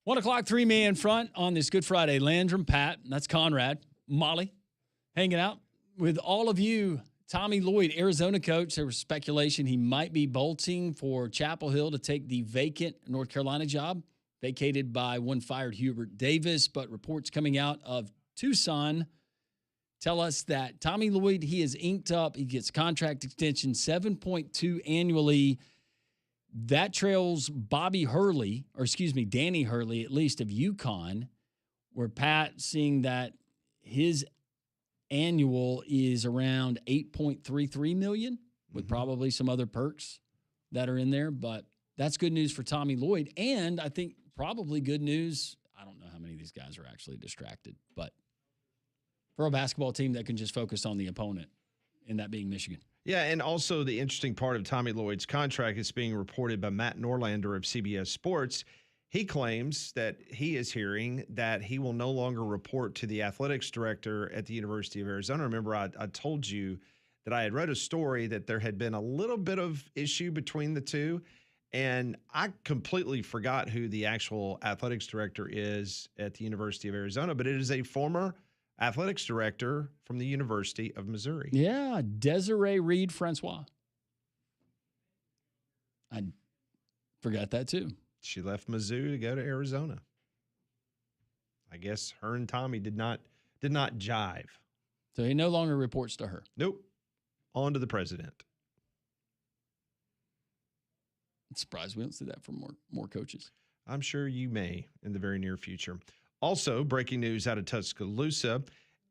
1 o'clock, 3-man front on this Good Friday. Landrum, Pat, that's Conrad, Molly, hanging out with all of you. Tommy Lloyd, Arizona coach. There was speculation he might be bolting for Chapel Hill to take the vacant North Carolina job, vacated by one fired Hubert Davis. But reports coming out of Tucson tell us that Tommy Lloyd, he is inked up. He gets contract extension, 7.2 annually. That trails Danny Hurley, at least of UConn, where Pat seeing that his annual is around $8.33 million with probably some other perks that are in there. But that's good news for Tommy Lloyd. And I think probably good news. I don't know how many of these guys are actually distracted, but for a basketball team that can just focus on the opponent, and that being Michigan. Yeah, and also the interesting part of Tommy Lloyd's contract is being reported by Matt Norlander of CBS Sports. He claims that he is hearing that he will no longer report to the athletics director at the University of Arizona. Remember, I told you that I had read a story that there had been a little bit of issue between the two, and I completely forgot who the actual athletics director is at the University of Arizona, but it is a former athletics director from the University of Missouri. Yeah, Desiree Reed Francois. I forgot that too. She left Mizzou to go to Arizona. I guess her and Tommy did not jive. So he no longer reports to her. Nope. On to the president. I'm surprised we don't see that from more coaches. I'm sure you may in the very near future. Also, breaking news out of Tuscaloosa,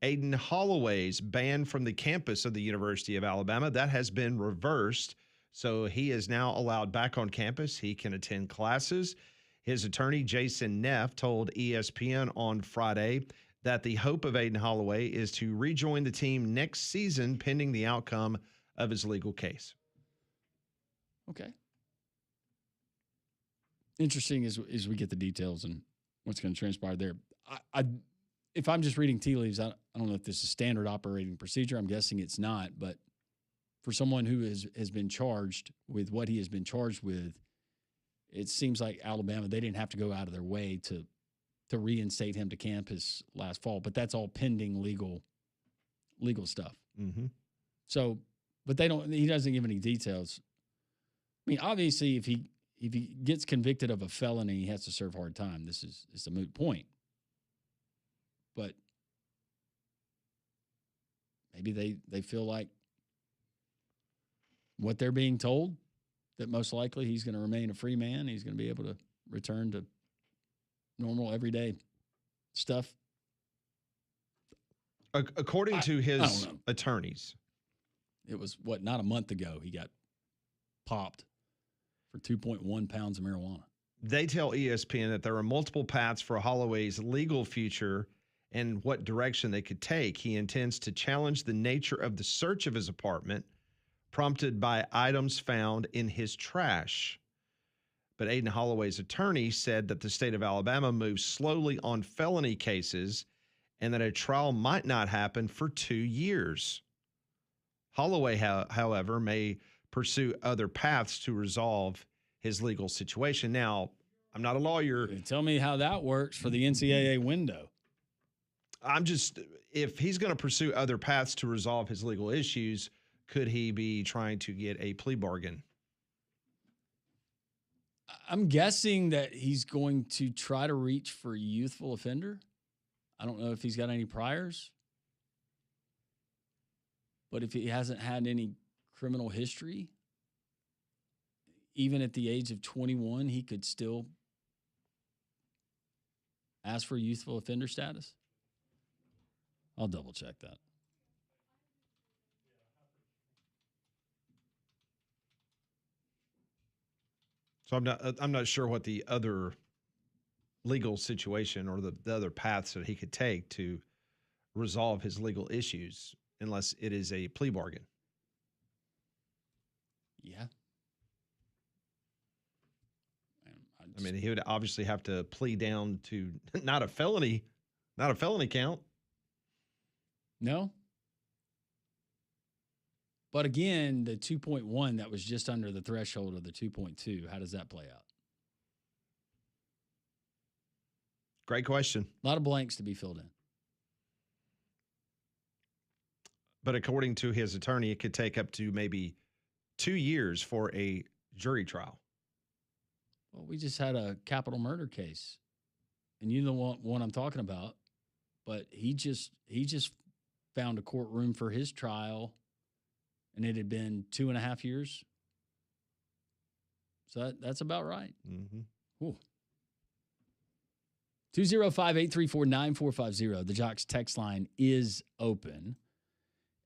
Aiden Holloway's banned from the campus of the University of Alabama. That has been reversed, so he is now allowed back on campus. He can attend classes. His attorney, Jason Neff, told ESPN on Friday that the hope of Aiden Holloway is to rejoin the team next season pending the outcome of his legal case. Okay. Interesting as we get the details and what's going to transpire there. If I'm just reading tea leaves, I don't know if this is standard operating procedure. I'm guessing it's not. But for someone who has been charged with what he has been charged with, it seems like Alabama, they didn't have to go out of their way to reinstate him to campus last fall. But that's all pending legal stuff. Mm-hmm. So, but he doesn't give any details. I mean, obviously, if he gets convicted of a felony, he has to serve hard time. It's a moot point. But maybe they feel like what they're being told, that most likely he's going to remain a free man. He's going to be able to return to normal, everyday stuff. According to his attorneys. It was, not a month ago he got popped for 2.1 pounds of marijuana. They tell ESPN that there are multiple paths for Holloway's legal future and what direction they could take. He intends to challenge the nature of the search of his apartment, prompted by items found in his trash. But Aiden Holloway's attorney said that the state of Alabama moves slowly on felony cases and that a trial might not happen for 2 years. Holloway, however, may pursue other paths to resolve his legal situation. Now, I'm not a lawyer. Tell me how that works for the NCAA window. If he's going to pursue other paths to resolve his legal issues, could he be trying to get a plea bargain? I'm guessing that he's going to try to reach for a youthful offender. I don't know if he's got any priors. But if he hasn't had any criminal history, even at the age of 21, he could still ask for youthful offender status. I'll double check that. So I'm not sure what the other legal situation or the other paths that he could take to resolve his legal issues, unless it is a plea bargain. Yeah. I mean, he would obviously have to plea down to not a felony count. No. But again, the 2.1, that was just under the threshold of the 2.2. How does that play out? Great question. A lot of blanks to be filled in. But according to his attorney, it could take up to maybe 2 years for a jury trial. Well, we just had a capital murder case, and you know what one I'm talking about. But he just found a courtroom for his trial, and it had been 2.5 years. So that's about right. Mm-hmm. 205-834-9450. The Jocks text line is open.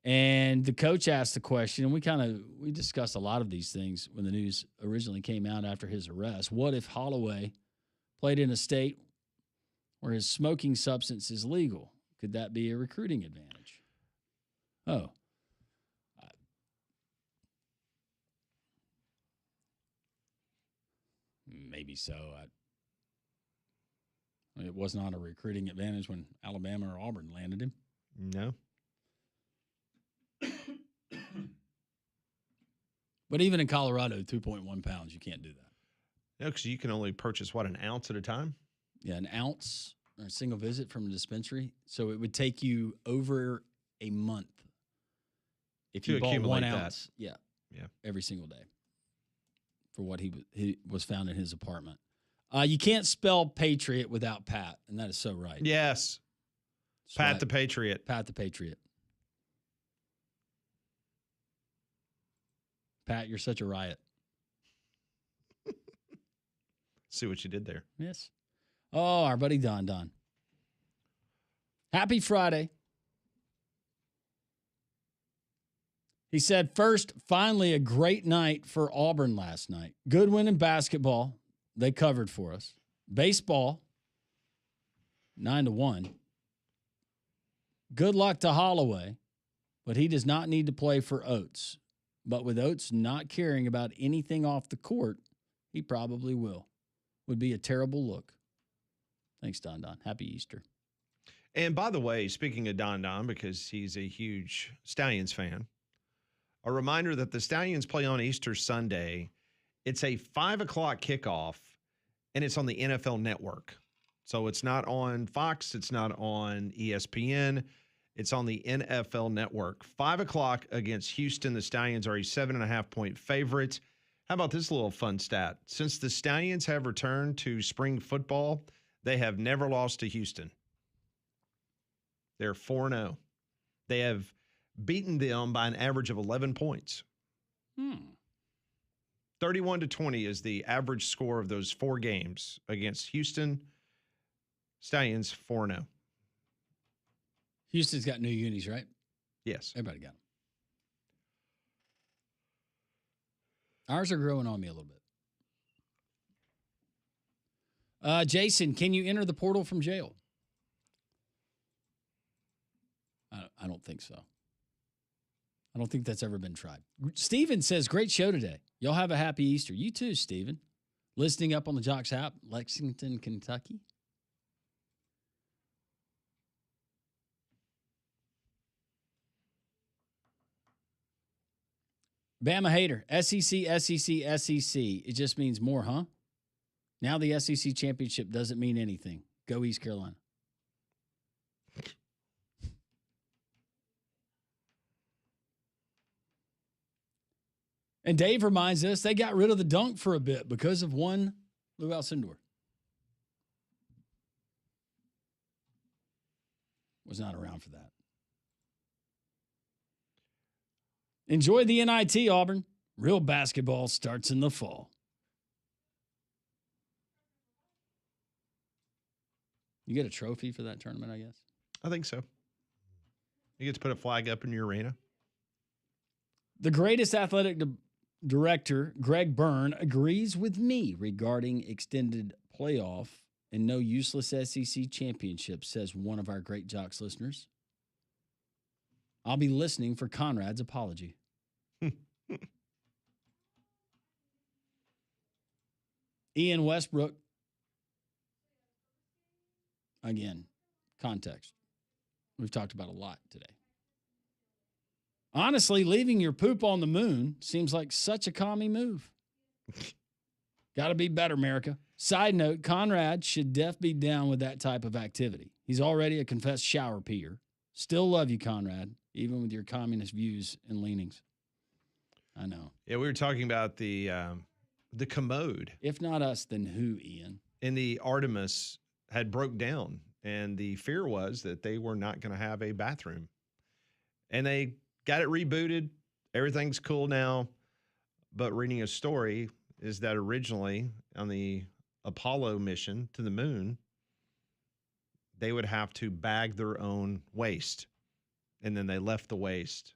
And the coach asked the question, and we discussed a lot of these things when the news originally came out after his arrest. What if Holloway played in a state where his smoking substance is legal? Could that be a recruiting advantage? Oh. Maybe so. It was not a recruiting advantage when Alabama or Auburn landed him. No. But even in Colorado, 2.1 pounds, you can't do that. No, because you can only purchase, an ounce at a time? Yeah, an ounce or a single visit from a dispensary. So it would take you over a month if you bought 1 ounce. Yeah. Every single day for what he was found in his apartment. You can't spell Patriot without Pat, and that is so right. Yes. That's Pat right. the Patriot. Pat the Patriot. Pat, you're such a riot. See what you did there. Yes. Oh, our buddy Don. Happy Friday. He said, first, finally a great night for Auburn last night. Good win in basketball. They covered for us. Baseball, 9-1. Good luck to Holloway, but he does not need to play for Oates. But with Oates not caring about anything off the court, he probably will. Would be a terrible look. Thanks, Don. Happy Easter. And by the way, speaking of Don, because he's a huge Stallions fan, a reminder that the Stallions play on Easter Sunday. It's a 5 o'clock kickoff, and it's on the NFL Network. So it's not on Fox. It's not on ESPN. It's on the NFL Network. 5 o'clock against Houston. The Stallions are a 7.5-point favorite. How about this little fun stat? Since the Stallions have returned to spring football, they have never lost to Houston. They're 4-0. They have beaten them by an average of 11 points. 31-20 is the average score of those 4 games against Houston. Stallions 4-0. Houston's got new unis, right? Yes. Everybody got them. Ours are growing on me a little bit. Jason, can you enter the portal from jail? I don't think so. I don't think that's ever been tried. Steven says, great show today. Y'all have a happy Easter. You too, Steven. Listening up on the Jocks app, Lexington, Kentucky. Bama hater. SEC. It just means more, huh? Now the SEC championship doesn't mean anything. Go East Carolina. And Dave reminds us they got rid of the dunk for a bit because of one Lou Alcindor. Was not around for that. Enjoy the NIT, Auburn. Real basketball starts in the fall. You get a trophy for that tournament, I guess? I think so. You get to put a flag up in your arena. The greatest athletic director, Greg Byrne, agrees with me regarding extended playoff and no useless SEC championship, says one of our great Jocks listeners. I'll be listening for Conrad's apology. Ian Westbrook. Again, context. We've talked about a lot today. Honestly, leaving your poop on the moon seems like such a commie move. Got to be better, America. Side note, Conrad should be down with that type of activity. He's already a confessed shower peer. Still love you, Conrad, even with your communist views and leanings. I know. Yeah, we were talking about the commode. If not us, then who, Ian? And the Artemis had broke down, and the fear was that they were not going to have a bathroom. And they got it rebooted. Everything's cool now. But reading a story is that originally on the Apollo mission to the moon, they would have to bag their own waste. And then they left the waste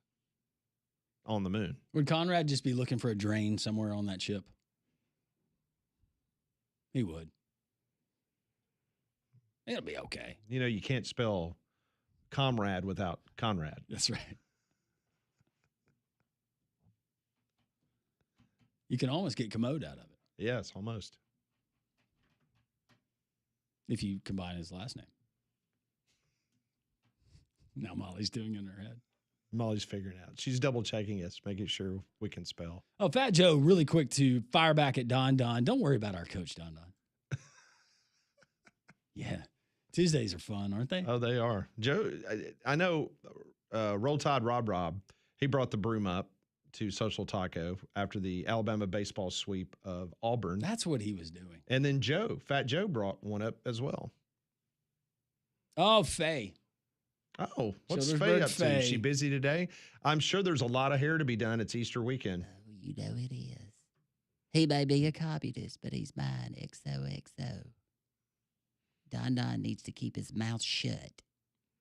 on the moon. Would Conrad just be looking for a drain somewhere on that ship? He would. It'll be okay. You know, you can't spell comrade without Conrad. That's right. You can almost get commode out of it. Yes, almost. If you combine his last name. Now Molly's doing it in her head. Molly's figuring out. She's double checking us, making sure we can spell. Oh, Fat Joe, really quick to fire back at Don Don. Don't worry about our coach, Don Don. Yeah. Tuesdays are fun, aren't they? Oh, they are. Joe, I know Roll Tide Rob, he brought the broom up to Social Taco after the Alabama baseball sweep of Auburn. That's what he was doing. And then Fat Joe brought one up as well. Oh, Faye. Oh, what's Childersburg Faye up to? Faye. Is she busy today? I'm sure there's a lot of hair to be done. It's Easter weekend. Oh, you know it is. He may be a communist, but he's mine. XOXO. Don Don needs to keep his mouth shut.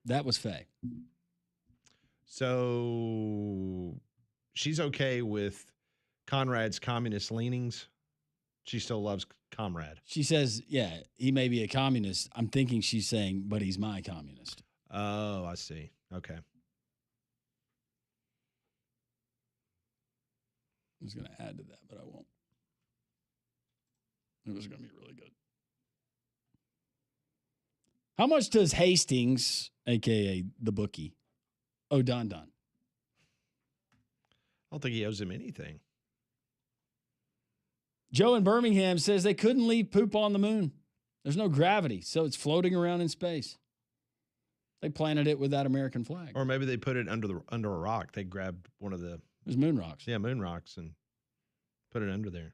That was Faye. So she's okay with Conrad's communist leanings. She still loves Comrade. She says, yeah, he may be a communist. I'm thinking she's saying, but he's my communist. Oh, I see. Okay. I was going to add to that, but I won't. It was going to be really good. How much does Hastings, a.k.a. the bookie, owe Don Don? I don't think he owes him anything. Joe in Birmingham says they couldn't leave poop on the moon. There's no gravity, so it's floating around in space. They planted it with that American flag. Or maybe they put it under a rock. They grabbed one of the There's moon rocks. moon rocks and put it under there.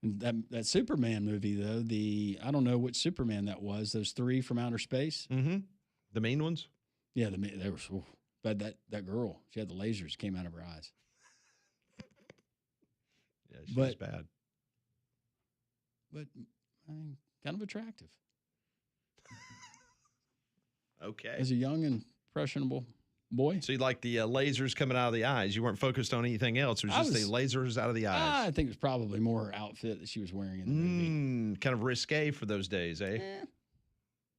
And that Superman movie, though, I don't know which Superman that was. Those three from outer space. Mm-hmm. The mean ones? Yeah, they were. But that girl, she had the lasers came out of her eyes. Yeah, she was bad. But kind of attractive. Okay. As a young and impressionable boy. So you like the lasers coming out of the eyes. You weren't focused on anything else. It was just the lasers out of the eyes. I think it was probably more her outfit that she was wearing in the movie. Kind of risque for those days, eh?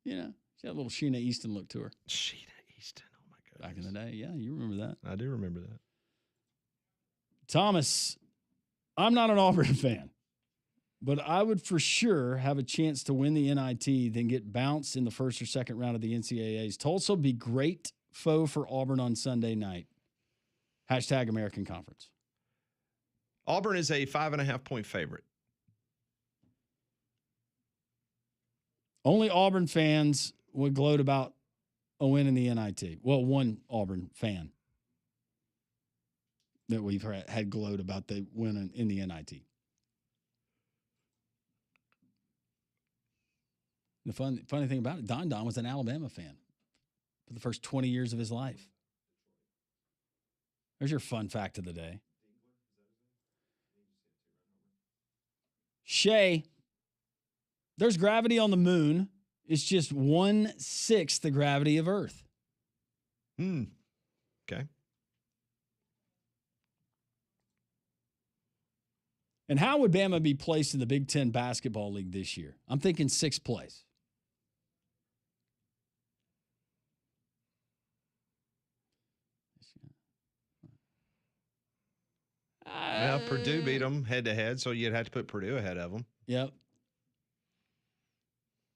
You know, she had a little Sheena Easton look to her. Sheena Easton. Oh, my goodness. Back in the day. Yeah, you remember that. I do remember that. Thomas, I'm not an Auburn fan, but I would for sure have a chance to win the NIT, then get bounced in the first or second round of the NCAAs. Tulsa would be great foe for Auburn on Sunday night. Hashtag American Conference. Auburn is a 5.5-point favorite. Only Auburn fans would gloat about a win in the NIT. Well, one Auburn fan that we've had gloat about the win in the NIT. The funny thing about it, Don Don was an Alabama fan for the first 20 years of his life. There's your fun fact of the day. Shay, there's gravity on the moon. It's just 1/6 the gravity of Earth. Okay. And how would Bama be placed in the Big Ten Basketball League this year? I'm thinking 6th place. Well, Purdue beat them head-to-head, so you'd have to put Purdue ahead of them. Yep.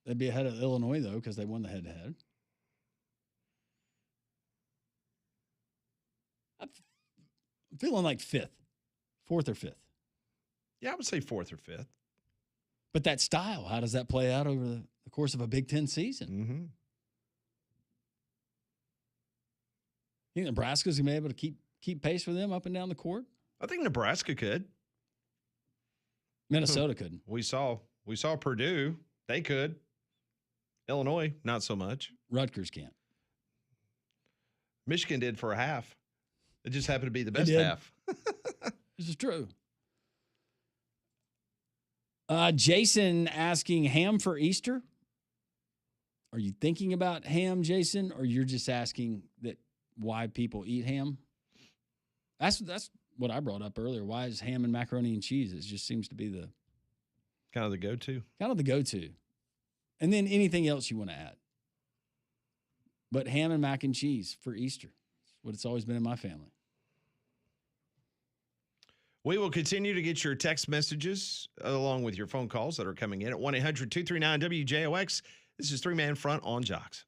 They'd be ahead of Illinois, though, because they won the head-to-head. I'm feeling like 5th, 4th or 5th. Yeah, I would say fourth or fifth. But that style, how does that play out over the course of a Big Ten season? Mm-hmm. You think Nebraska's going to be able to keep pace with them up and down the court? I think Nebraska could. Minnesota couldn't. We saw Purdue. They could. Illinois, not so much. Rutgers can't. Michigan did for a half. It just happened to be the best did. half. This is true. Jason asking, ham for Easter? Are you thinking about ham, Jason, or you're just asking that why people eat ham? That's what I brought up earlier. Why is ham and macaroni and cheese? It just seems to be the Kind of the go-to. And then anything else you want to add. But ham and mac and cheese for Easter. That's what it's always been in my family. We will continue to get your text messages along with your phone calls that are coming in at 1-800-239-WJOX. This is Three Man Front on Jocks.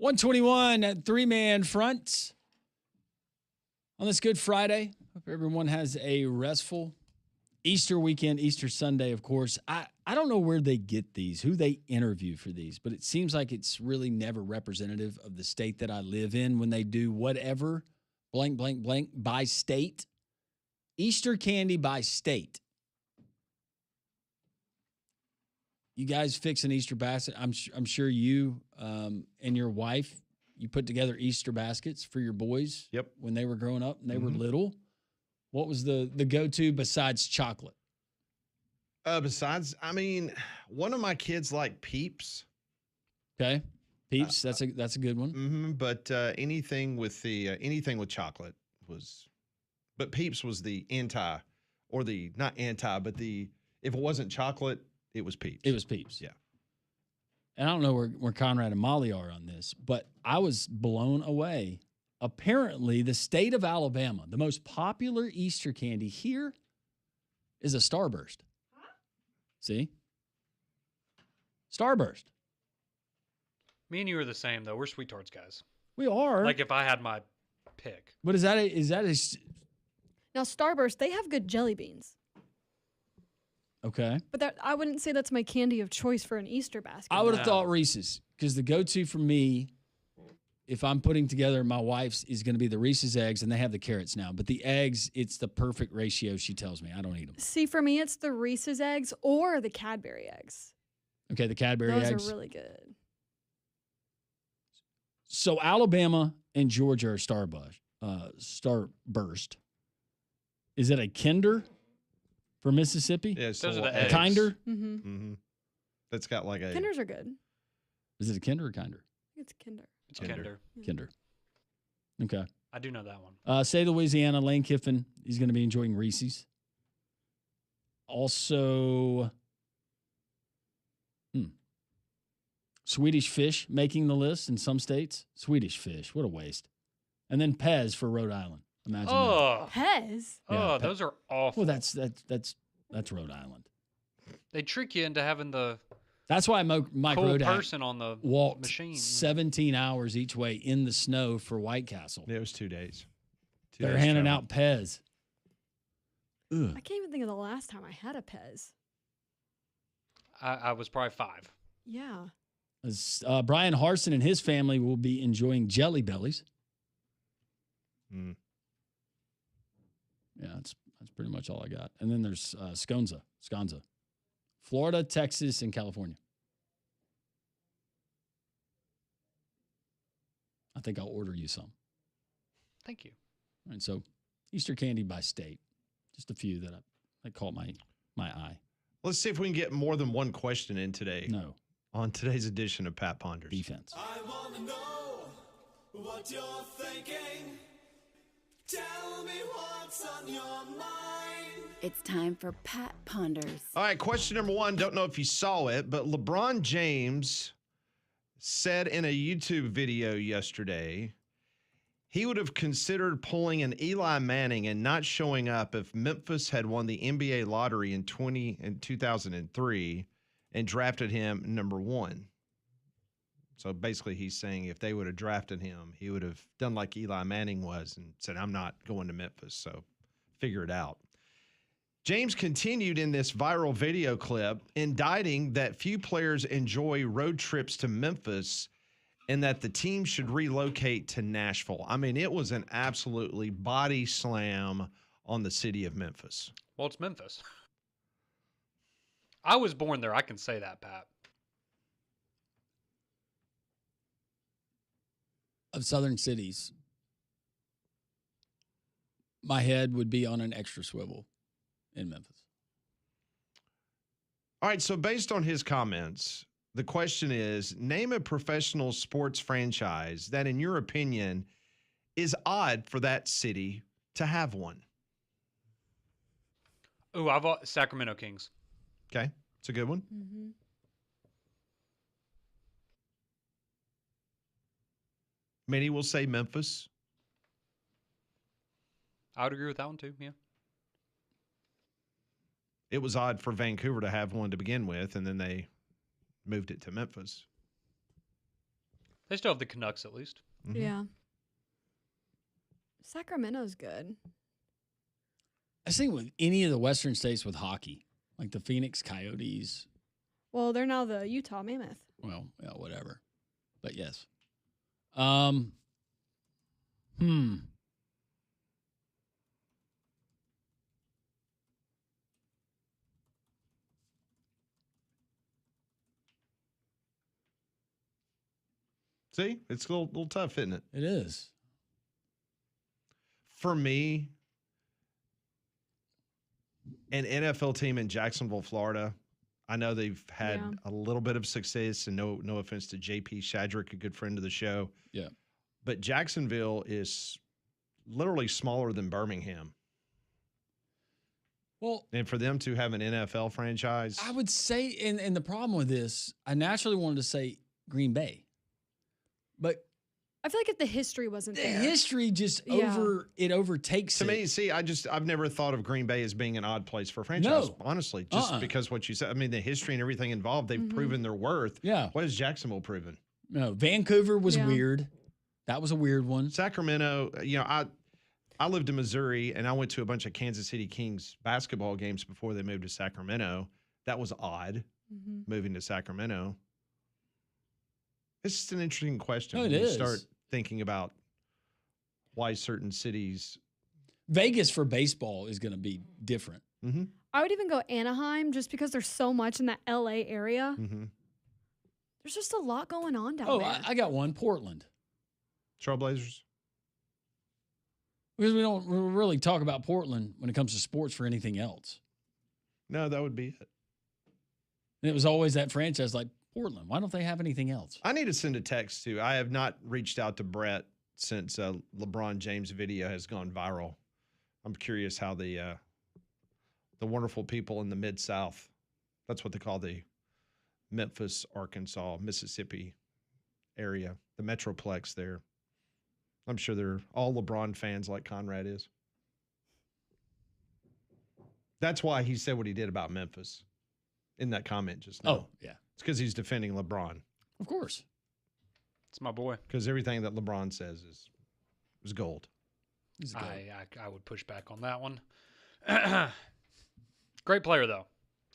121 at three-man front on this Good Friday. Hope everyone has a restful Easter weekend, Easter Sunday, of course. I don't know where they get these, who they interview for these, but it seems like it's really never representative of the state that I live in when they do whatever, blank, blank, blank, by state. Easter candy by state. You guys fix an Easter basket. I'm sure you and your wife, you put together Easter baskets for your boys. Yep. When they were growing up and they were little. What was the go-to besides chocolate? Besides, I mean, one of my kids like Peeps. Okay, Peeps. That's a good one. Mm-hmm, but anything with chocolate was, but Peeps was the anti, or the not anti, but the if it wasn't chocolate, it was Peeps. It was Peeps. Yeah. And I don't know where Conrad and Molly are on this, but I was blown away. Apparently, the state of Alabama, the most popular Easter candy here is a Starburst. See? Starburst. Me and you are the same, though. We're Sweet Tarts guys. We are. Like if I had my pick. But is that Now, Starburst, they have good jelly beans. okay? But I wouldn't say that's my candy of choice for an Easter basket. I would have No. thought Reese's because the go-to for me, if I'm putting together my wife's, is going to be the Reese's eggs, and they have the carrots now. But the eggs, it's the perfect ratio. She tells me I don't eat them. See, for me, it's the Reese's eggs or the Cadbury eggs. Okay, the Cadbury Those eggs. are really good. So Alabama and Georgia are Starburst. Is it a Kinder for Mississippi? Yeah, Those are so the A eggs. Kinder? Mm-hmm. Mm-hmm. That's got like a Kinders are good. Is it a Kinder or Kinder? It's Kinder. It's Kinder. Kinder. Kinder. Okay. I do know that one. State of Louisiana, Lane Kiffin, he's going to be enjoying Reese's. Also, Swedish Fish making the list in some states. Swedish Fish, what a waste. And then Pez for Rhode Island. Imagine that. Oh, Pez. oh, Yeah, those are awful. Well, that's Rhode Island. They trick you into having the That's why Mike cold Rodak person on the walked machine. 17 hours each way in the snow for White Castle. It was 2 days. They're handing out Pez. Ugh. I can't even think of the last time I had a Pez. I was probably 5. Yeah. Brian Harson and his family will be enjoying Jelly Bellies. Mm. Yeah, that's pretty much all I got. And then there's Sconza, Florida, Texas, and California. I think I'll order you some. Thank you. All right, so Easter candy by state, just a few that caught my eye. Let's see if we can get more than one question in today No on today's edition of Pat Ponders. defense. I want to know what you're thinking. Tell me what's on your mind. It's time for Pat Ponders. All right, question number 1. Don't know if you saw it, but LeBron James said in a YouTube video yesterday he would have considered pulling an Eli Manning and not showing up if Memphis had won the NBA lottery in 2003 and drafted him number 1. So basically he's saying if they would have drafted him, he would have done like Eli Manning was and said, I'm not going to Memphis, so figure it out. James continued in this viral video clip indicting that few players enjoy road trips to Memphis and that the team should relocate to Nashville. I mean, it was an absolutely body slam on the city of Memphis. Well, it's Memphis. I was born there. I can say that, Pat. Of southern cities, my head would be on an extra swivel in Memphis. All right, so based on his comments, the question is, name a professional sports franchise that, in your opinion, is odd for that city to have one. Oh, Sacramento Kings. Okay, it's a good one. Mm-hmm. Many will say Memphis. I would agree with that one too. Yeah. It was odd for Vancouver to have one to begin with, and then they moved it to Memphis. They still have the Canucks at least. Mhm. Yeah. Sacramento's good. I think with any of the Western states with hockey, like the Phoenix Coyotes, Well, they're now the Utah Mammoth. well, yeah, whatever. But yes. See, it's a little tough, isn't it? It is. For me, an NFL team in Jacksonville, Florida. I know they've had Yeah. a little bit of success, and no offense to JP Shadrick, a good friend of the show. Yeah. But Jacksonville is literally smaller than Birmingham. Well, And for them to have an NFL franchise, I would say, and the problem with this, I naturally wanted to say Green Bay, but I feel like if the history wasn't the there. history just Yeah. overtakes to it. me, see, I've never thought of Green Bay as being an odd place for a franchise. No. Honestly, just Uh-uh. because what you said. I mean, the history and everything involved, they've Mhm. proven their worth. Yeah. What has Jacksonville proven? No, Vancouver was Yeah. weird. That was a weird one. Sacramento, I lived in Missouri and I went to a bunch of Kansas City Kings basketball games before they moved to Sacramento. That was odd, Mhm. moving to Sacramento. It's just an interesting question No, when it you is. start thinking about why certain cities. Vegas for baseball is going to be different. Mm-hmm, I would even go Anaheim just because there's so much in that LA area. mm-hmm. There's just a lot going on down Oh, there. I got one, Portland. Trailblazers. Because we don't really talk about Portland when it comes to sports for anything else. No, that would be it. And it was always that franchise like Portland. Why don't they have anything else? I need to send a text to. I have not reached out to Brett since LeBron James video has gone viral. I'm curious how the wonderful people in the Mid-South, that's what they call the Memphis, Arkansas, Mississippi area, the Metroplex there. I'm sure they're all LeBron fans like Conrad is. That's why he said what he did about Memphis in that comment just now. Oh, yeah. It's because he's defending LeBron. Of course. It's my boy. Because everything that LeBron says is gold. He's a goat. I would push back on that one. Great player though.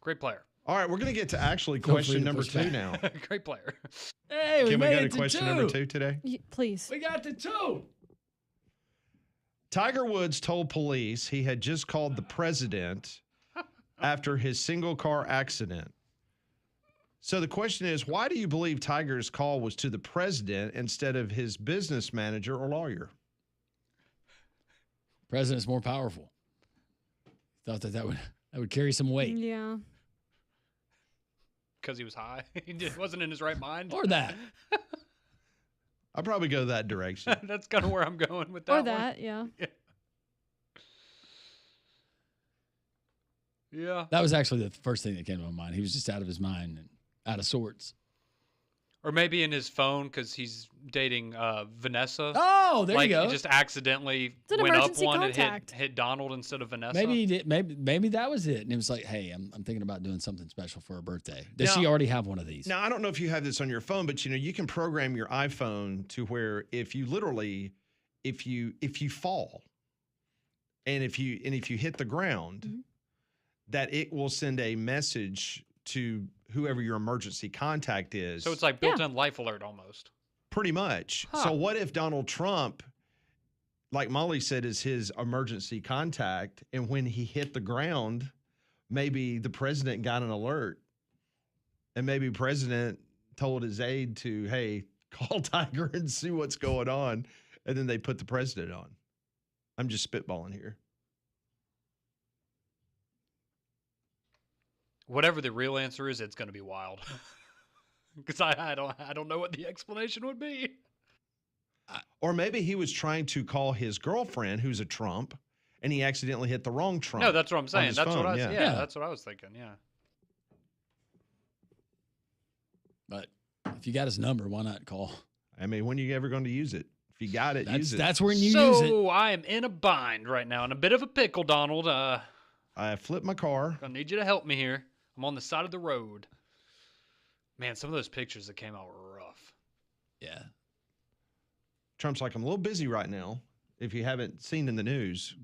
Great player. All right, we're going to get to actually Feel free question to number push 2 back. now. Great player. Hey, we Can we made go it to question number 2 today? Please. We got to 2. Tiger Woods told police he had just called the president after his single car accident. So the question is, why do you believe Tiger's call was to the president instead of his business manager or lawyer? President's more powerful. Thought that would carry some weight. Yeah. Because he was high. He just wasn't in his right mind. Or that. I'll probably go that direction. That's kind of where I'm going with that. Or one. that, yeah. Yeah. That was actually the first thing that came to my mind. He was just out of his mind and out of sorts. Or maybe in his phone because he's dating Vanessa. Oh, there like you go. he just accidentally It's an went up emergency one contact. and hit Donald instead of Vanessa. Maybe he did. Maybe that was it. And it was like, hey, I'm thinking about doing something special for her birthday. Does she Now- already have one of these? Now, I don't know if you have this on your phone, but you can program your iPhone to where if you fall and if you hit the ground, Mhm. that it will send a message to whoever your emergency contact is. so it's like built-in life alert almost. pretty much. Huh. So what if Donald Trump, like Molly said, is his emergency contact, and when he hit the ground, maybe the president got an alert, and maybe president told his aide to, hey, call Tiger and see what's going on, and then they put the president on. I'm just spitballing here. Whatever the real answer is, it's going to be wild. Because I don't know what the explanation would be. Or maybe he was trying to call his girlfriend, who's a Trump, and he accidentally hit the wrong Trump. No, that's what I'm saying. his That's what phone, I was. yeah. Yeah, that's what I was thinking. Yeah. But if you got his number, why not call? I mean, when are you ever going to use it? If you got it, use it. That's when you so use it. I am in a bind right now, in a bit of a pickle, Donald. I flipped my car. I need you to help me here. I'm on the side of the road. Man, some of those pictures that came out were rough. Yeah. Trump's like, I'm a little busy right now. If you haven't seen in the news,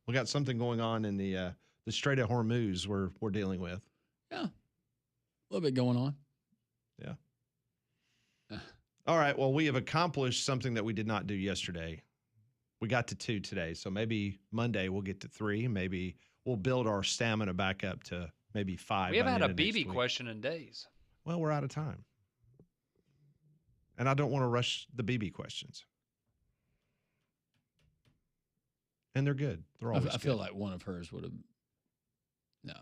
we got something going on in the Strait of Hormuz we're dealing with. Yeah. A little bit going on. Yeah. All right. Well, we have accomplished something that we did not do yesterday. We got to 2 today. So maybe Monday we'll get to 3. Maybe we'll build our stamina back up to maybe 5. We haven't by had the a end of next BB week. question in days. Well, we're out of time. And I don't want to rush the BB questions. And they're good. They're always I feel good. like one of hers would have. No.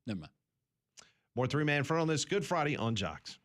Never mind. More 3-man front on this Good Friday on Jocks.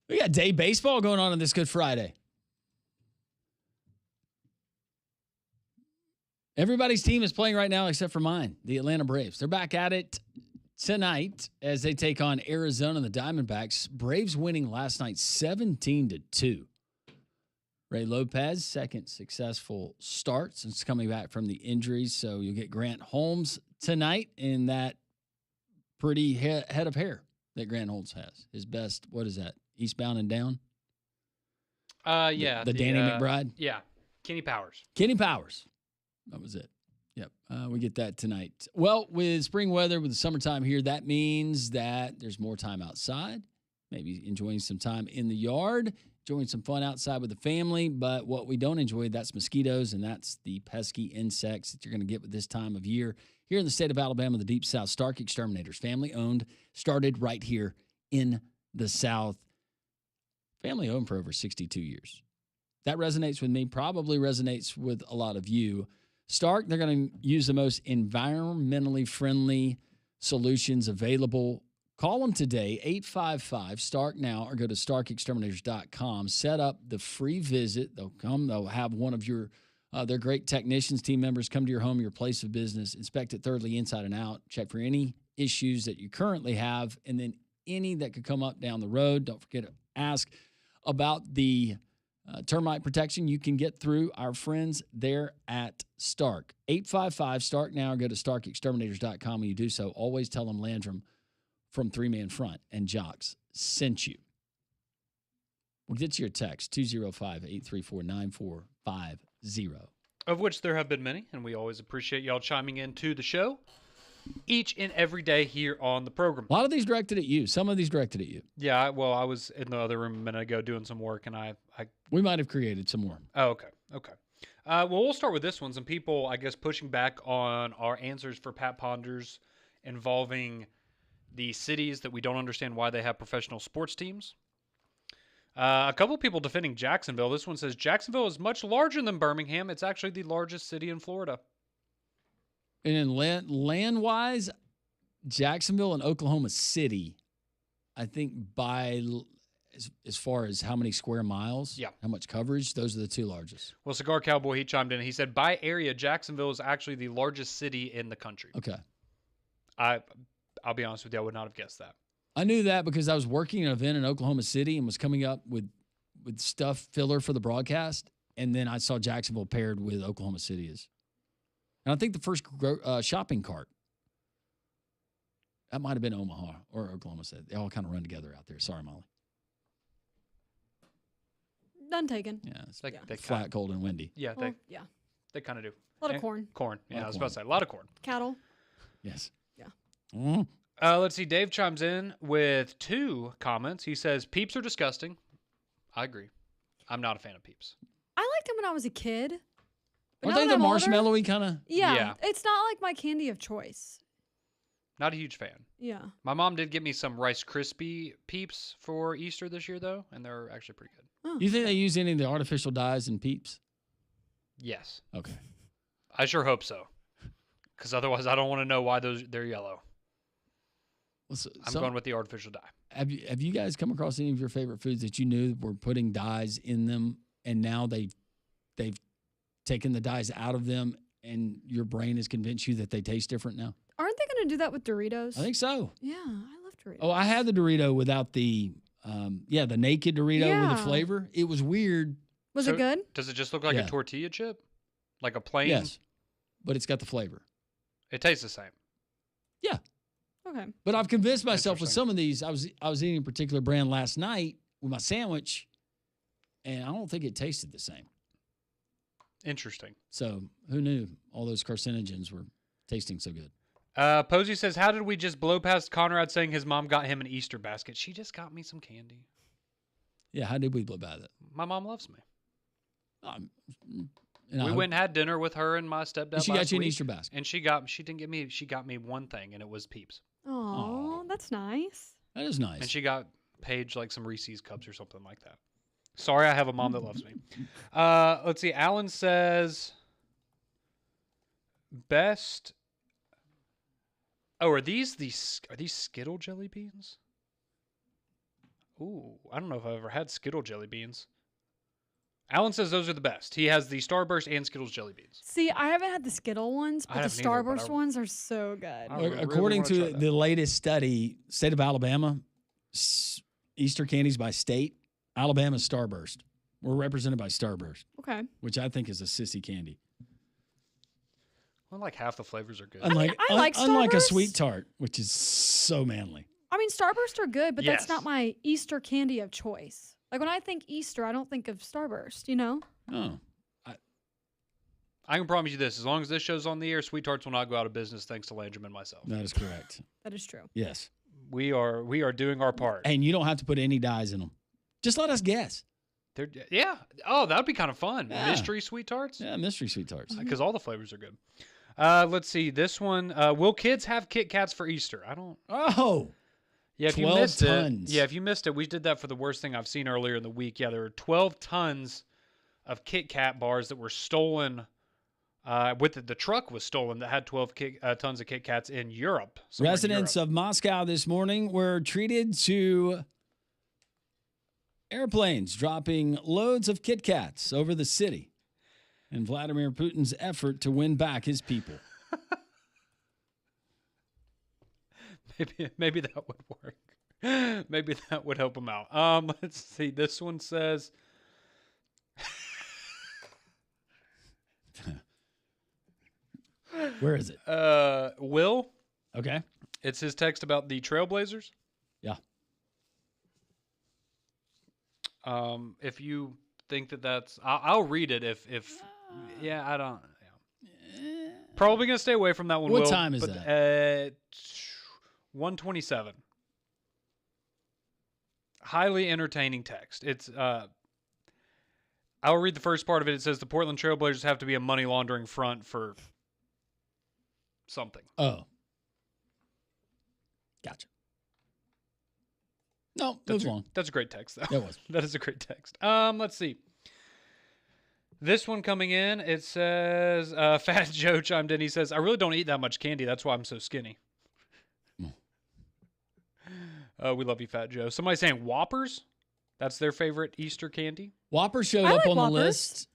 We got day baseball going on this Good Friday. Everybody's team is playing right now except for mine, the Atlanta Braves. They're back at it tonight as they take on Arizona and the Diamondbacks. Braves winning last night 17-2. Ray Lopez, second successful start since coming back from the injuries. So you'll get Grant Holmes tonight in that pretty head of hair that Grant Holmes has. His best, what is that? Eastbound and Down? Yeah. The Danny McBride? Yeah. Kenny Powers. Kenny Powers. That was it. Yep. We get that tonight. Well, with spring weather, with the summertime here, that means that there's more time outside, maybe enjoying some time in the yard. enjoying some fun outside with the family. But what we don't enjoy, that's mosquitoes, and that's the pesky insects that you're going to get with this time of year. Here in the state of Alabama, the Deep South, Stark Exterminators, family-owned, started right here in the South. Family-owned for over 62 years. That resonates with me, probably resonates with a lot of you. Stark, they're going to use the most environmentally friendly solutions available. Call them today, 855-STARK now, or go to starkexterminators.com. Set up the free visit. They'll come. They'll have one of their great technicians, team members come to your home, your place of business, inspect it thoroughly inside and out, check for any issues that you currently have, and then any that could come up down the road. Don't forget to ask about the termite protection you can get through our friends there at Stark. 855-STARK now, or go to starkexterminators.com. When you do so, always tell them Landrum from 3-Man Front and Jocks sent you. We'll get to your text, 205-834-9450. Of which there have been many, and we always appreciate y'all chiming in to the show each and every day here on the program. A lot of these directed at you. Some of these directed at you. Yeah, I was in the other room a minute ago doing some work, and I We might have created some more. Oh, okay. Well, we'll start with this one. Some people, I guess, pushing back on our answers for Pat Ponders involving the cities that we don't understand why they have professional sports teams. A couple people defending Jacksonville. This one says Jacksonville is much larger than Birmingham. It's actually the largest city in Florida. And in land-wise, Jacksonville and Oklahoma City, I think by as far as how many square miles, how much coverage, those are the two largest. Well, Cigar Cowboy, he chimed in. He said, by area, Jacksonville is actually the largest city in the country. Okay. I'll be honest with you, I would not have guessed that. I knew that because I was working an event in Oklahoma City and was coming up with stuff filler for the broadcast, and then I saw Jacksonville paired with Oklahoma City is. And I think the first shopping cart, that might have been Omaha or Oklahoma City. They all kind of run together out there. Sorry, Molly. None taken. Yeah, it's They flat, kinda, cold, and windy. yeah, Well, yeah. they kind of do. A lot of corn. Corn. Yeah, Lot I of was about to corn. say, a lot of corn. Cattle. Yes. Yeah. Mm. Let's see. Dave chimes in with 2 comments. He says, Peeps are disgusting. I agree. I'm not a fan of Peeps. I liked them when I was a kid. But Aren't now they that the I'm older- marshmallowy kind of? Yeah, Yeah. It's not like my candy of choice. Not a huge fan. Yeah. My mom did get me some Rice Krispie Peeps for Easter this year, though, and they're actually pretty good. Oh, You think they use any of the artificial dyes in Peeps? Yes. Okay. I sure hope so. Because otherwise, I don't want to know why they're yellow. Well, so, I'm going with the artificial dye. Have you guys come across any of your favorite foods that you knew were putting dyes in them, and now they've taken the dyes out of them, and your brain has convinced you that they taste different now? Aren't they going to do that with Doritos? I think so. Yeah, I love Doritos. Oh, I had the Dorito without the the naked Dorito with Yeah. the flavor. It was weird. Was So- it good? Does it just look like Yeah. a tortilla chip? Like a plain? Yes, but it's got the flavor. It tastes the same. Yeah, Okay. but I've convinced myself with Interesting. some of these. I was eating a particular brand last night with my sandwich, and I don't think it tasted the same. Interesting. So who knew all those carcinogens were tasting so good? Posey says, how did we just blow past Conrad saying his mom got him an Easter basket? She just got me some candy. Yeah, how did we blow by that? My mom loves me. And We went and had dinner with her and my stepdad She last got you an week, Easter basket. and she got me one thing, and it was Peeps. Oh, that's nice. That is nice. And she got Paige like some Reese's cups or something like that. Sorry, I have a mom that loves me. Let's see. Alan says best. Oh, are these Skittle jelly beans? Ooh, I don't know if I've ever had Skittle jelly beans. Alan says those are the best. He has the Starburst and Skittles jelly beans. See, I haven't had the Skittle ones, I but the haven't either, but Starburst I- ones are so good. I really According wanna try to that. the latest study, state of Alabama, Easter candies by state, Alabama's Starburst. We're represented by Starburst, Okay. which I think is a sissy candy. Well, like half the flavors are good. Unlike, I like unlike a Starburst. sweet tart, which is so manly. I mean, Starburst are good, but that's Yes. not my Easter candy of choice. Like when I think Easter, I don't think of Starburst, you know? Oh, I can promise you this: as long as this show's on the air, Sweet Tarts will not go out of business. Thanks to Landrum and myself. that is correct. That is true. Yes. We are doing our part. And you don't have to put any dyes in them. Just let us guess. Yeah. Oh, that would be kind of fun. Yeah. Mystery sweet tarts. Yeah, mystery sweet tarts. Because all the flavors are good. Let's see. This one. Will kids have Kit Kats for Easter? I don't. Oh, Yeah, if you 12 missed tons. it. Yeah, if you missed it, we did that for the worst thing I've seen earlier in the week. Yeah, there were 12 tons of Kit Kat bars that were stolen. The truck was stolen that had 12 tons of Kit Kats in Europe. somewhere in residents Europe. of Moscow this morning were treated to airplanes dropping loads of Kit Kats over the city in Vladimir Putin's effort to win back his people. Maybe that would work. Maybe that would help him out. Let's see. This one says. Where is it? Will. Okay. It's his text about the Trailblazers. Yeah. If you think that's, I'll read it. Yeah, I don't. Yeah. Probably gonna stay away from that one. What Will, time is that? 1:27. Highly entertaining text. It's. I'll read the first part of it. It says the Portland Trailblazers have to be a money laundering front for something. Oh. Gotcha. No, move along. That's a great text, though. That was. That is a great text. Let's see. This one coming in, it says, Fat Joe chimed in. He says, I really don't eat that much candy. That's why I'm so skinny. We love you, Fat Joe. Somebody saying Whoppers. That's their favorite Easter candy Whopper showed I up like on the Whoppers. list.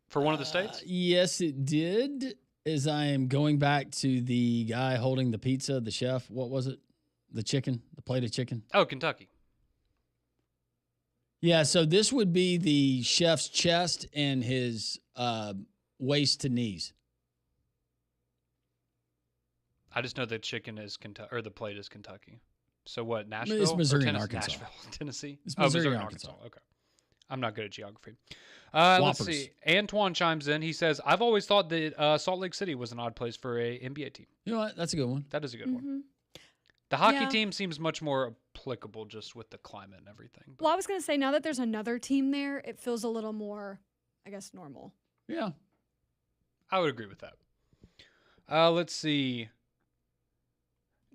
for one of the states. Yes, it did. As I am going back to the guy holding the pizza, the chef. What was it? The chicken, the plate of chicken. Oh, Kentucky. Yeah, so this would be the chef's chest and his waist to knees. I just know the chicken is Kentucky, or the plate is Kentucky. So what, Nashville? It's Missouri or and Tennessee? Arkansas. Nashville, Tennessee? It's Oh, Missouri and and Arkansas. Okay. I'm not good at geography. Let's Whoppers. see. Antoine chimes in. He says, I've always thought that Salt Lake City was an odd place for a NBA team. You know what? That's a good one. That is a good one. Mhm. The hockey Yeah. team seems much more applicable just with the climate and everything. but- Well, I was going to say, now that there's another team there, it feels a little more, I guess, normal. Yeah. I would agree with that. Let's see.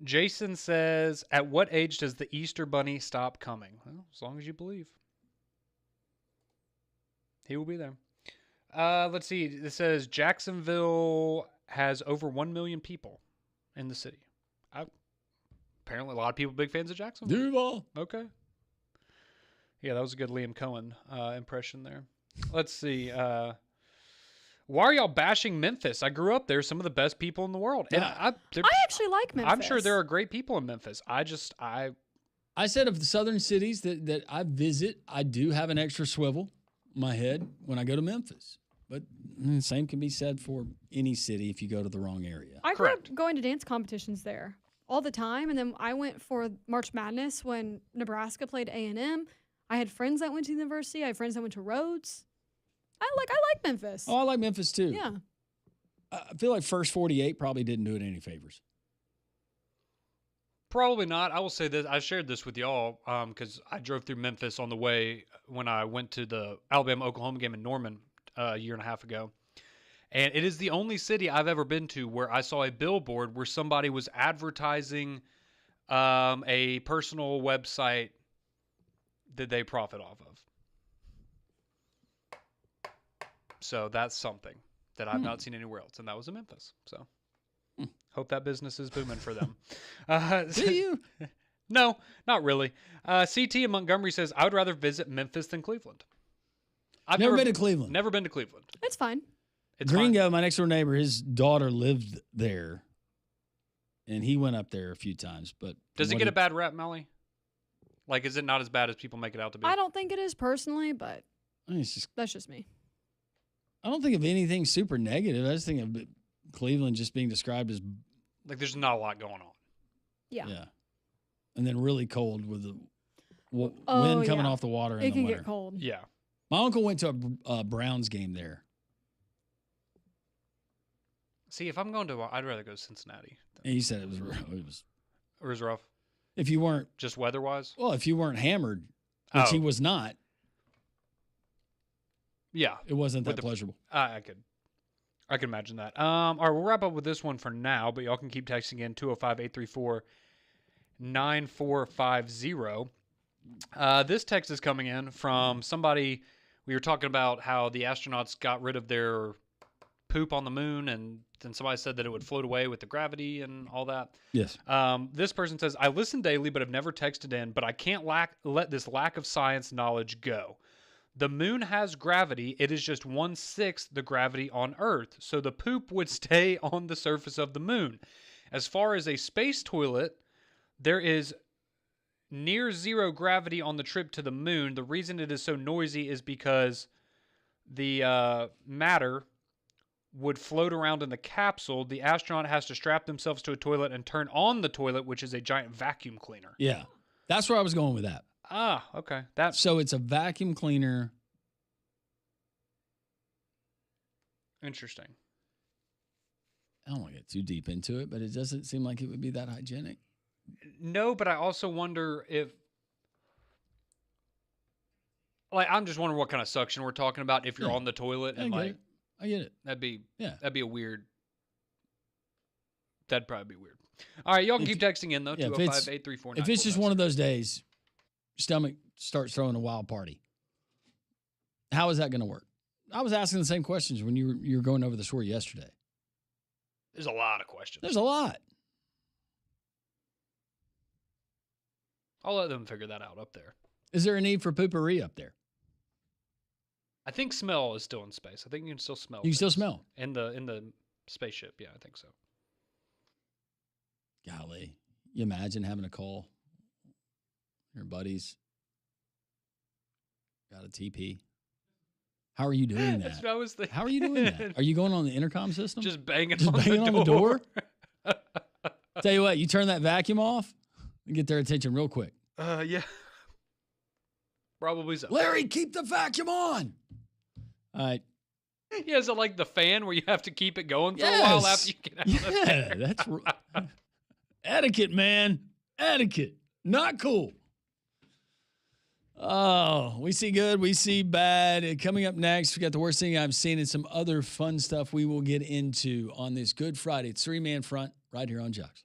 Jason says, at what age does the Easter Bunny stop coming? Well, as long as you believe. He will be there. Let's see. It says Jacksonville has over 1 million people in the city. Apparently, a lot of people big fans of Jacksonville. Duval. Okay. Yeah, that was a good Liam Cohen impression there. Let's see. Why are y'all bashing Memphis? I grew up there. Some of the best people in the world. And Yeah. I actually like Memphis. I'm sure there are great people in Memphis. I I said of the southern cities that I visit, I do have an extra swivel in my head when I go to Memphis. But same can be said for any city if you go to the wrong area. I grew Correct. up going to dance competitions there all the time, and then I went for March Madness when Nebraska played A&M. I had friends that went to university. I had friends that went to Rhodes. I like Memphis. Oh, I like Memphis too. Yeah. I feel like First 48 probably didn't do it any favors. probably not. I will say this. I shared this with y'all because I drove through Memphis on the way when I went to the Alabama-Oklahoma game in Norman a year and a half ago. And it is the only city I've ever been to where I saw a billboard where somebody was advertising a personal website that they profit off of. So that's something that I've not seen anywhere else, and that was in Memphis. So hope that business is booming for them. Do you? No, not really. CT in Montgomery says, I would rather visit Memphis than Cleveland. I've Never been to Cleveland. Never been to Cleveland. It's fine. It's fine. Gringo, my next door neighbor, his daughter lived there, and he went up there a few times. But Does it what get a bad rap, Melly? Like, is it not as bad as people make it out to be? I don't think it is personally, but I mean, it's just, that's just me. I don't think of anything super negative. I just think of Cleveland just being described as Like, there's not a lot going on. Yeah. and then really cold with the Oh, wind coming yeah. off the water in It the can winter. get cold. Yeah. My uncle went to a Browns game there. See, if I'm going to, I'd rather go to Cincinnati. And he said it was Or is it rough? if you weren't Just weather-wise? if you weren't hammered, which he Oh. was not. Yeah, It wasn't With that the- pleasurable. I can imagine that. All right, we'll wrap up with this one for now, but y'all can keep texting in 205-834-9450. This text is coming in from somebody. We were talking about how the astronauts got rid of their poop on the moon, and then somebody said that it would float away with the gravity and all that. Yes. This person says, I listen daily, but have never texted in, but I can't let this lack of science knowledge go. The moon has gravity. It is just 1/6 the gravity on Earth, so the poop would stay on the surface of the moon. As far as a space toilet, there is near zero gravity on the trip to the moon. The reason it is so noisy is because the matter would float around in the capsule. The astronaut has to strap themselves to a toilet and turn on the toilet, which is a giant vacuum cleaner. Yeah. That's where I was going with that. Ah, okay. That's So it's a vacuum cleaner. interesting. I don't want to get too deep into it, but it doesn't seem like it would be that hygienic. No, but I also wonder if, like, I'm just wondering what kind of suction we're talking about if you're Yeah. on the toilet I and get like it. I get it. that'd be Yeah. a weird. That'd probably be weird. All right, y'all can If- keep texting in though. yeah, if it's- 205-834-9450. If it's just one of those days, stomach starts throwing a wild party. How is that going to work? I was asking the same questions when you were going over the story yesterday. There's a lot of questions. There's a lot. I'll let them figure that out up there. Is there a need for poopery up there? I think smell is still in space. I think you can still smell. You can still things. smell. in the spaceship. Yeah, I think so. Golly, you imagine having a call. Your buddies got a TP. How are you doing That's that? what I was thinking. How are you doing that? Are you going on the intercom system? Just banging, Just on, banging the on the door? Tell you what, you turn that vacuum off and get their attention real quick. Yeah. Probably so. Larry, keep the vacuum on. All right. Yeah, is it like the fan where you have to keep it going for a while Yes. after you get out of Yeah, there? that's etiquette, man. Etiquette. Not cool. Oh, we see good, we see bad. Coming up next, we got the worst thing I've seen and some other fun stuff we will get into on this Good Friday. It's three-man front right here on Jocks.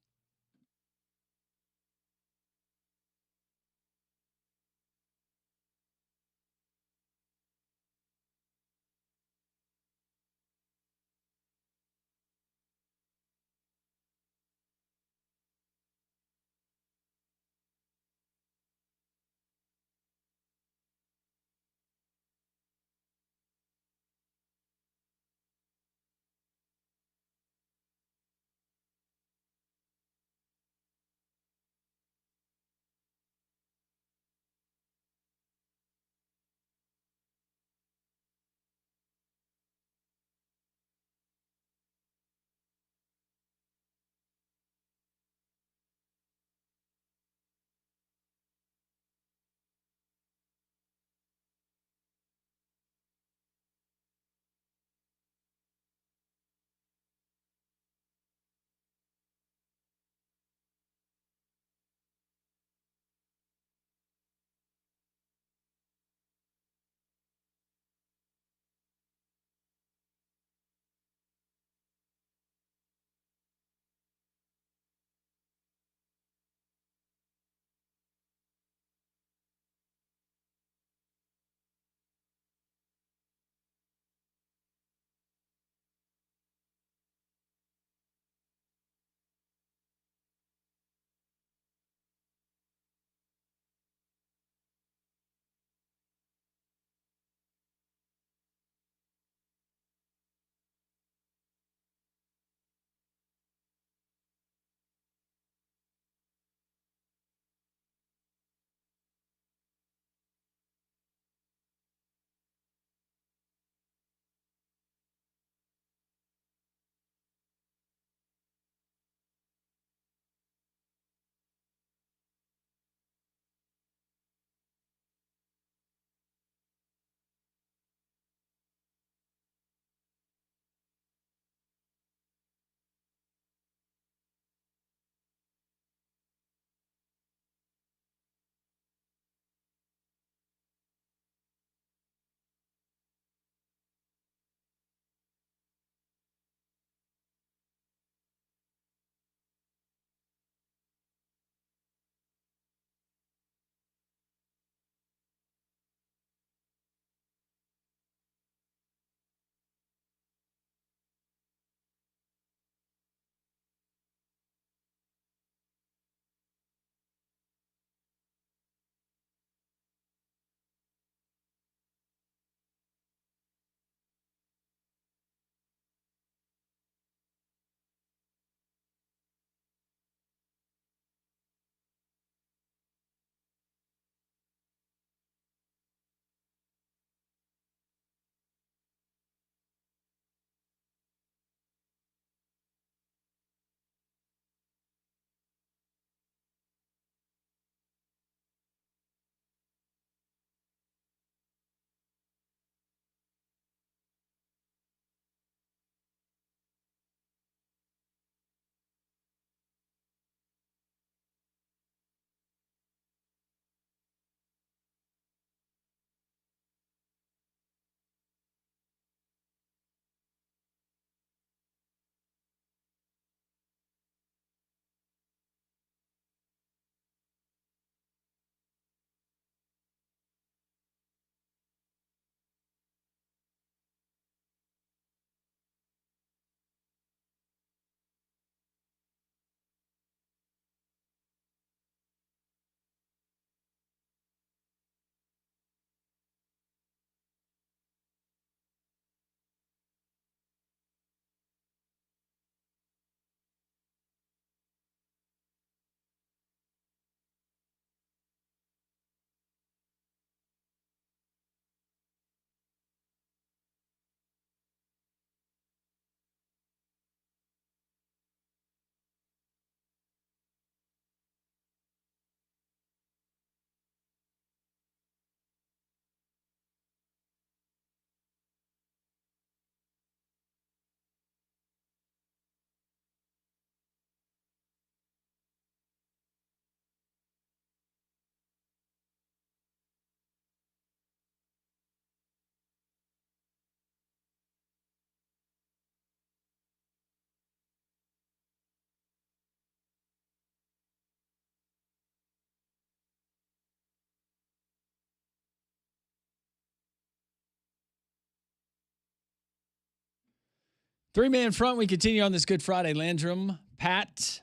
Three-man front. We continue on this Good Friday. Landrum, Pat,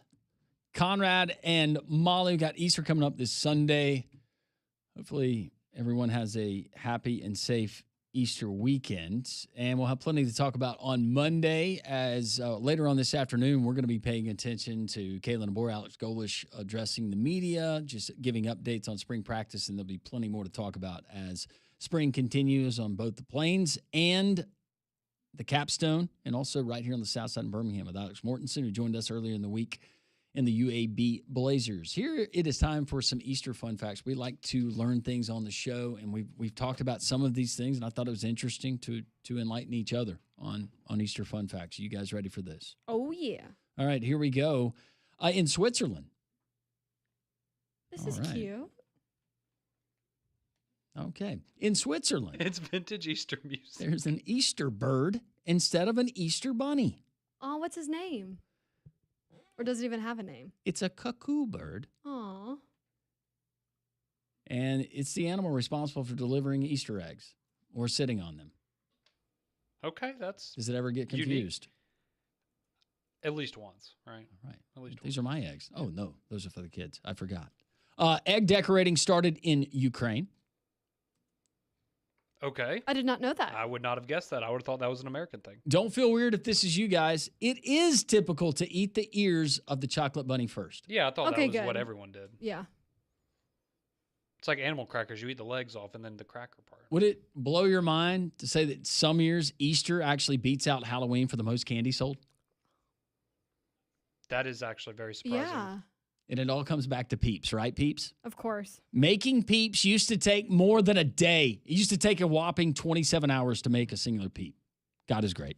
Conrad, and Molly. We got Easter coming up this Sunday. Hopefully everyone has a happy and safe Easter weekend. And we'll have plenty to talk about on Monday. As later on this afternoon, we're going to be paying attention to Kalen DeBoer, Alex Golish addressing the media, just giving updates on spring practice. And there'll be plenty more to talk about as spring continues on both the Plains and the Capstone, and also right here on the south side of Birmingham with Alex Mortensen, who joined us earlier in the week in the UAB Blazers. Here it is time for some Easter fun facts. We like to learn things on the show, and we've talked about some of these things, and I thought it was interesting to enlighten each other on Easter fun facts. Are you guys ready for this? Oh, yeah. All right, here we go. In Switzerland. This All is right. cute. Okay. In Switzerland, It's vintage Easter music. there's an Easter bird instead of an Easter bunny. Oh, what's his name? Or does it even have a name? It's a cuckoo bird. Aw. And it's the animal responsible for delivering Easter eggs or sitting on them. Okay, that's Does it ever get Unique. confused? at least once, right? All right. At least These are my eggs. Oh, no. Those are for the kids. I forgot. Egg decorating started in Ukraine. Okay. I did not know that. I would not have guessed that. I would have thought that was an American thing. Don't feel weird if this is you guys. It is typical to eat the ears of the chocolate bunny first. Yeah, I thought Okay, that was what good. everyone did. Yeah. It's like animal crackers. You eat the legs off and then the cracker part. Would it blow your mind to say that some years Easter actually beats out Halloween for the most candy sold? That is actually very surprising. Yeah. And it all comes back to Peeps, right, Peeps? Of course. Making Peeps used to take more than a day. It used to take a whopping 27 hours to make a singular Peep. God is great.